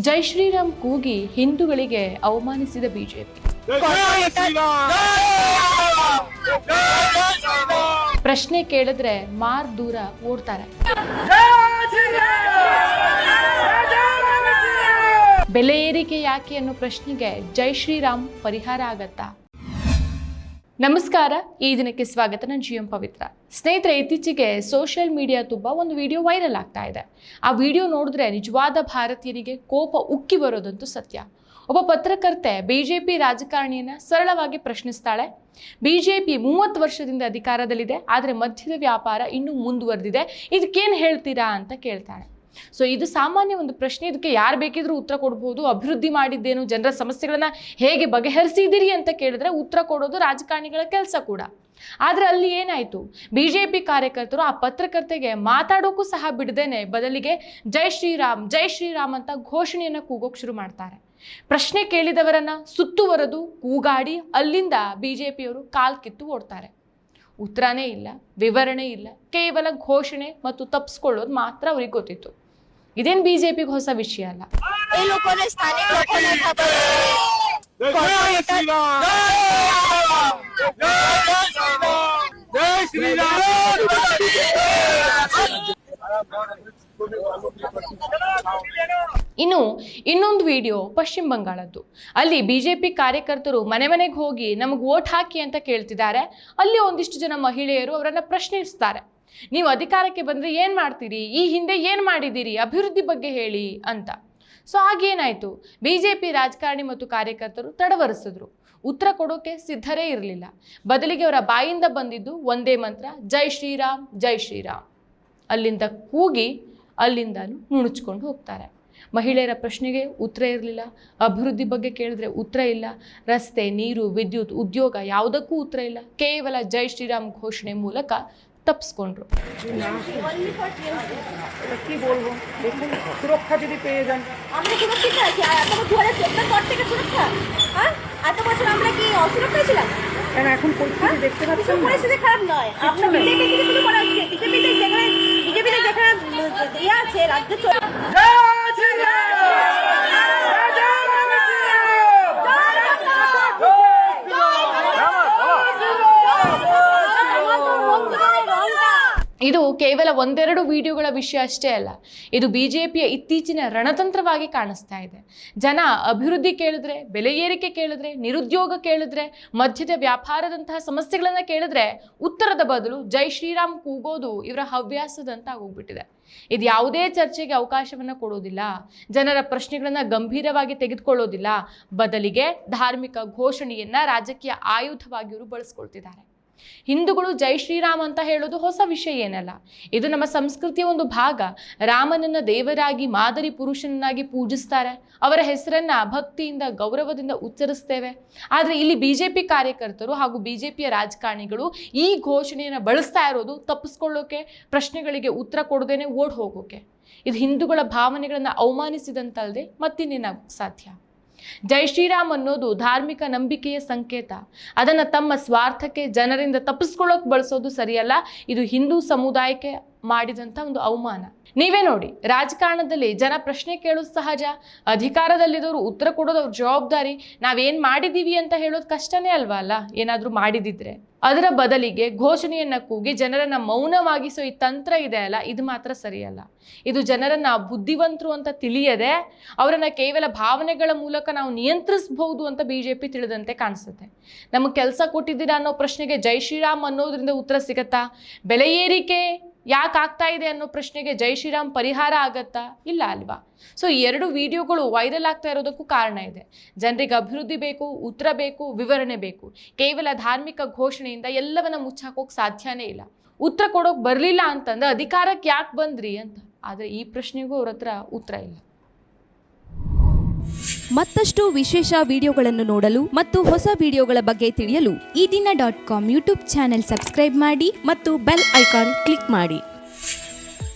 ಜೈ ಶ್ರೀರಾಮ್ ಕೂಗಿ ಹಿಂದೂಗಳಿಗೆ ಅವಮಾನಿಸಿದ ಬಿಜೆಪಿ. ಪ್ರಶ್ನೆ ಕೇಳಿದ್ರೆ ಮಾರ್ ದೂರ ಓಡ್ತಾರೆ. ಬೆಲೆ ಏರಿಕೆ ಯಾಕೆ ಅನ್ನೋ ಪ್ರಶ್ನೆಗೆ ಜೈ ಶ್ರೀರಾಮ್ ಪರಿಹಾರ ಆಗತ್ತಾ? ನಮಸ್ಕಾರ, ಈ ದಿನಕ್ಕೆ ಸ್ವಾಗತ. ನಾನು GM ಪವಿತ್ರ. ಸ್ನೇಹಿತರೆ, ಇತ್ತೀಚೆಗೆ ಸೋಷಿಯಲ್ ಮೀಡಿಯಾ ತುಂಬ ಒಂದು ವಿಡಿಯೋ ವೈರಲ್ ಆಗ್ತಾ ಇದೆ. ಆ ವಿಡಿಯೋ ನೋಡಿದ್ರೆ ನಿಜವಾದ ಭಾರತೀಯರಿಗೆ ಕೋಪ ಉಕ್ಕಿ ಬರೋದಂತೂ ಸತ್ಯ. ಒಬ್ಬ ಪತ್ರಕರ್ತೆ ಬಿಜೆಪಿ ರಾಜಕಾರಣಿಯನ್ನ ಸರಳವಾಗಿ ಪ್ರಶ್ನಿಸ್ತಾಳೆ. ಬಿಜೆಪಿ 30 ವರ್ಷದಿಂದ ಅಧಿಕಾರದಲ್ಲಿದೆ, ಆದರೆ ಮದ್ಯದ ವ್ಯಾಪಾರ ಇನ್ನೂ ಮುಂದುವರೆದಿದೆ, ಇದಕ್ಕೇನು ಹೇಳ್ತೀರಾ ಅಂತ ಕೇಳ್ತಾಳೆ. ಸೊ ಇದು ಸಾಮಾನ್ಯ ಒಂದು ಪ್ರಶ್ನೆ. ಇದಕ್ಕೆ ಯಾರು ಬೇಕಿದ್ರೂ ಉತ್ತರ ಕೊಡ್ಬೋದು. ಅಭಿವೃದ್ಧಿ ಮಾಡಿದ್ದೇನು, ಜನರ ಸಮಸ್ಯೆಗಳನ್ನ ಹೇಗೆ ಬಗೆಹರಿಸಿದಿರಿ ಅಂತ ಕೇಳಿದ್ರೆ ಉತ್ತರ ಕೊಡೋದು ರಾಜಕಾರಣಿಗಳ ಕೆಲಸ ಕೂಡ. ಆದರೆ ಅಲ್ಲಿ ಏನಾಯಿತು, ಬಿಜೆಪಿ ಕಾರ್ಯಕರ್ತರು ಆ ಪತ್ರಕರ್ತೆಗೆ ಮಾತಾಡೋಕ್ಕೂ ಸಹ ಬಿಡದೇನೆ ಬದಲಿಗೆ ಜೈ ಶ್ರೀರಾಮ್ ಜೈ ಶ್ರೀರಾಮ್ ಅಂತ ಘೋಷಣೆಯನ್ನು ಕೂಗೋಕೆ ಶುರು ಮಾಡ್ತಾರೆ. ಪ್ರಶ್ನೆ ಕೇಳಿದವರನ್ನ ಸುತ್ತುವರೆದು ಕೂಗಾಡಿ ಅಲ್ಲಿಂದ ಬಿಜೆಪಿಯವರು ಕಾಲ್ ಕಿತ್ತು ಓಡ್ತಾರೆ. ಉತ್ತರನೇ ಇಲ್ಲ, ವಿವರಣೆ ಇಲ್ಲ, ಕೇವಲ ಘೋಷಣೆ ಮತ್ತು ತಪ್ಪಿಸ್ಕೊಳ್ಳೋದು ಮಾತ್ರ ಅವ್ರಿಗೆ ಗೊತ್ತಿತ್ತು. ಇದೇನು ಬಿಜೆಪಿಗೆ ಹೊಸ ವಿಷಯ ಅಲ್ಲ. ಇನ್ನೊಂದು ವಿಡಿಯೋ ಪಶ್ಚಿಮ ಬಂಗಾಳದ್ದು. ಅಲ್ಲಿ ಬಿಜೆಪಿ ಕಾರ್ಯಕರ್ತರು ಮನೆ ಮನೆಗೆ ಹೋಗಿ ನಮಗೆ ವೋಟ್ ಹಾಕಿ ಅಂತ ಕೇಳ್ತಿದ್ದಾರೆ. ಅಲ್ಲಿ ಒಂದಿಷ್ಟು ಜನ ಮಹಿಳೆಯರು ಅವರನ್ನ ಪ್ರಶ್ನಿಸ್ತಾರೆ, ನೀವು ಅಧಿಕಾರಕ್ಕೆ ಬಂದ್ರೆ ಏನ್ ಮಾಡ್ತೀರಿ, ಈ ಹಿಂದೆ ಏನ್ ಮಾಡಿದ್ದೀರಿ, ಅಭಿವೃದ್ಧಿ ಬಗ್ಗೆ ಹೇಳಿ ಅಂತ. ಸೊ ಆಗೇನಾಯ್ತು, ಬಿಜೆಪಿ ರಾಜಕಾರಣಿ ಮತ್ತು ಕಾರ್ಯಕರ್ತರು ತಡವರಿಸಿದ್ರು. ಉತ್ತರ ಕೊಡೋಕೆ ಸಿದ್ಧರೇ ಇರಲಿಲ್ಲ. ಬದಲಿಗೆ ಅವರ ಬಾಯಿಂದ ಬಂದಿದ್ದು ಒಂದೇ ಮಂತ್ರ, ಜೈ ಶ್ರೀರಾಮ್ ಜೈ ಶ್ರೀರಾಮ್. ಅಲ್ಲಿಂದ ಕೂಗಿ ಅಲ್ಲಿಂದ ನುಣುಚ್ಕೊಂಡು ಹೋಗ್ತಾರೆ. ಮಹಿಳೆಯರ ಪ್ರಶ್ನೆಗೆ ಉತ್ತರ ಇರಲಿಲ್ಲ, ಅಭಿವೃದ್ಧಿ ಬಗ್ಗೆ ಕೇಳಿದ್ರೆ ಉತ್ತರ ಇಲ್ಲ, ರಸ್ತೆ, ನೀರು, ವಿದ್ಯುತ್, ಉದ್ಯೋಗ ಯಾವುದಕ್ಕೂ ಉತ್ತರ ಇಲ್ಲ. ಕೇವಲ ಜೈ ಶ್ರೀರಾಮ್ ಘೋಷಣೆ ಮೂಲಕ ತಪ್ಪಿಸ್ಕೊಂಡ್ರು. ಇದು ಕೇವಲ ಒಂದೆರಡು ವಿಡಿಯೋಗಳ ವಿಷಯ ಅಷ್ಟೇ ಅಲ್ಲ, ಇದು ಬಿಜೆಪಿಯ ಇತ್ತೀಚಿನ ರಣತಂತ್ರವಾಗಿ ಕಾಣಿಸ್ತಾ ಇದೆ. ಜನ ಅಭಿವೃದ್ಧಿ ಕೇಳಿದ್ರೆ, ಬೆಲೆ ಏರಿಕೆ ಕೇಳಿದ್ರೆ, ನಿರುದ್ಯೋಗ ಕೇಳಿದ್ರೆ, ಮದ್ಯದ ವ್ಯಾಪಾರದಂತಹ ಸಮಸ್ಯೆಗಳನ್ನ ಕೇಳಿದ್ರೆ ಉತ್ತರದ ಬದಲು ಜೈ ಶ್ರೀರಾಮ್ ಕೂಗೋದು ಇವರ ಹವ್ಯಾಸದಂತ ಆಗೋಗ್ಬಿಟ್ಟಿದೆ. ಇದು ಯಾವುದೇ ಚರ್ಚೆಗೆ ಅವಕಾಶವನ್ನ ಕೊಡೋದಿಲ್ಲ, ಜನರ ಪ್ರಶ್ನೆಗಳನ್ನ ಗಂಭೀರವಾಗಿ ತೆಗೆದುಕೊಳ್ಳೋದಿಲ್ಲ. ಬದಲಿಗೆ ಧಾರ್ಮಿಕ ಘೋಷಣೆಯನ್ನ ರಾಜಕೀಯ ಆಯುಧವಾಗಿ ಇವರು ಬಳಸ್ಕೊಳ್ತಿದ್ದಾರೆ. ಹಿಂದೂಗಳು ಜೈ ಶ್ರೀರಾಮ್ ಅಂತ ಹೇಳೋದು ಹೊಸ ವಿಷಯ ಏನಲ್ಲ. ಇದು ನಮ್ಮ ಸಂಸ್ಕೃತಿಯ ಒಂದು ಭಾಗ. ರಾಮನನ್ನ ದೇವರಾಗಿ, ಮಾದರಿ ಪುರುಷನನ್ನಾಗಿ ಪೂಜಿಸ್ತಾರೆ. ಅವರ ಹೆಸರನ್ನ ಭಕ್ತಿಯಿಂದ, ಗೌರವದಿಂದ ಉಚ್ಚರಿಸ್ತೇವೆ. ಆದರೆ ಇಲ್ಲಿ ಬಿಜೆಪಿ ಕಾರ್ಯಕರ್ತರು ಹಾಗೂ ಬಿಜೆಪಿಯ ರಾಜಕಾರಣಿಗಳು ಈ ಘೋಷಣೆಯನ್ನು ಬಳಸ್ತಾ ಇರೋದು ತಪ್ಪಿಸ್ಕೊಳ್ಳೋಕೆ, ಪ್ರಶ್ನೆಗಳಿಗೆ ಉತ್ತರ ಕೊಡದೇನೆ ಓಡ್ ಹೋಗೋಕೆ. ಇದು ಹಿಂದೂಗಳ ಭಾವನೆಗಳನ್ನು ಅವಮಾನಿಸಿದಂತಲ್ಲದೆ ಮತ್ತಿನ್ನೇನಾಗೋಕ್ಕೆ ಸಾಧ್ಯ? ಜೈ ಶ್ರೀರಾಮ್ ಅನ್ನೋದು ಧಾರ್ಮಿಕ ನಂಬಿಕೆಯ ಸಂಕೇತ. ಅದನ್ನು ತಮ್ಮ ಸ್ವಾರ್ಥಕ್ಕೆ, ಜನರಿಂದ ತಪ್ಪಿಸ್ಕೊಳ್ಳೋಕೆ ಬಳಸೋದು ಸರಿಯಲ್ಲ. ಇದು ಹಿಂದೂ ಸಮುದಾಯಕ್ಕೆ ಮಾಡಿದಂಥ ಒಂದು ಅವಮಾನ. ನೀವೇ ನೋಡಿ, ರಾಜಕಾರಣದಲ್ಲಿ ಜನ ಪ್ರಶ್ನೆ ಕೇಳೋದು ಸಹಜ, ಅಧಿಕಾರದಲ್ಲಿದ್ದವರು ಉತ್ತರ ಕೊಡೋದು ಅವ್ರ ಜವಾಬ್ದಾರಿ. ನಾವೇನು ಮಾಡಿದ್ದೀವಿ ಅಂತ ಹೇಳೋದು ಕಷ್ಟನೇ ಅಲ್ವಾ ಅಲ್ಲ, ಏನಾದರೂ ಮಾಡಿದಿದ್ರೆ. ಅದರ ಬದಲಿಗೆ ಘೋಷಣೆಯನ್ನು ಕೂಗಿ ಜನರನ್ನ ಮೌನವಾಗಿಸೋ ಈ ತಂತ್ರ ಇದೆ ಅಲ್ಲ, ಇದು ಮಾತ್ರ ಸರಿಯಲ್ಲ. ಇದು ಜನರನ್ನ ಬುದ್ಧಿವಂತರು ಅಂತ ತಿಳಿಯದೆ ಅವರನ್ನ ಕೇವಲ ಭಾವನೆಗಳ ಮೂಲಕ ನಾವು ನಿಯಂತ್ರಿಸಬಹುದು ಅಂತ ಬಿಜೆಪಿ ತಿಳಿದಂತೆ ಕಾಣಿಸುತ್ತೆ. ನಮಗೆ ಕೆಲಸ ಕೊಟ್ಟಿದ್ದೀರಾ ಅನ್ನೋ ಪ್ರಶ್ನೆಗೆ ಜೈ ಶ್ರೀರಾಮ್ ಅನ್ನೋದ್ರಿಂದ ಉತ್ತರ ಸಿಗತ್ತಾ? ಬೆಲೆ ಏರಿಕೆ ಯಾಕೆ ಆಗ್ತಾ ಇದೆ ಅನ್ನೋ ಪ್ರಶ್ನೆಗೆ ಜೈ ಶ್ರೀರಾಮ್ ಪರಿಹಾರ ಆಗತ್ತಾ? ಇಲ್ಲ ಅಲ್ವಾ? ಸೊ ಈ ಎರಡು ವಿಡಿಯೋಗಳು ವೈರಲ್ ಆಗ್ತಾ ಇರೋದಕ್ಕೂ ಕಾರಣ ಇದೆ. ಜನರಿಗೆ ಅಭಿವೃದ್ಧಿ ಬೇಕು, ಉತ್ತರ ಬೇಕು, ವಿವರಣೆ ಬೇಕು. ಕೇವಲ ಧಾರ್ಮಿಕ ಘೋಷಣೆಯಿಂದ ಎಲ್ಲವನ್ನ ಮುಚ್ಚಾಕೋಕೆ ಸಾಧ್ಯನೇ ಇಲ್ಲ. ಉತ್ತರ ಕೊಡೋಕೆ ಬರಲಿಲ್ಲ ಅಂತಂದ್ರೆ ಅಧಿಕಾರಕ್ಕೆ ಯಾಕೆ ಬಂದ್ರಿ ಅಂತ. ಆದರೆ ಈ ಪ್ರಶ್ನೆಗೂ ಅವ್ರ ಹತ್ರ ಉತ್ತರ ಇಲ್ಲ. ಮತ್ತಷ್ಟು ವಿಶೇಷ ವಿಡಿಯೋಗಳನ್ನು ನೋಡಲು ಮತ್ತು ಹೊಸ ವಿಡಿಯೋಗಳ ಬಗ್ಗೆ ತಿಳಿಯಲು ಈ ದಿನ .com ಯೂಟ್ಯೂಬ್ ಚಾನೆಲ್ ಸಬ್ಸ್ಕ್ರೈಬ್ ಮಾಡಿ ಮತ್ತು ಬೆಲ್ ಐಕಾನ್ ಕ್ಲಿಕ್ ಮಾಡಿ.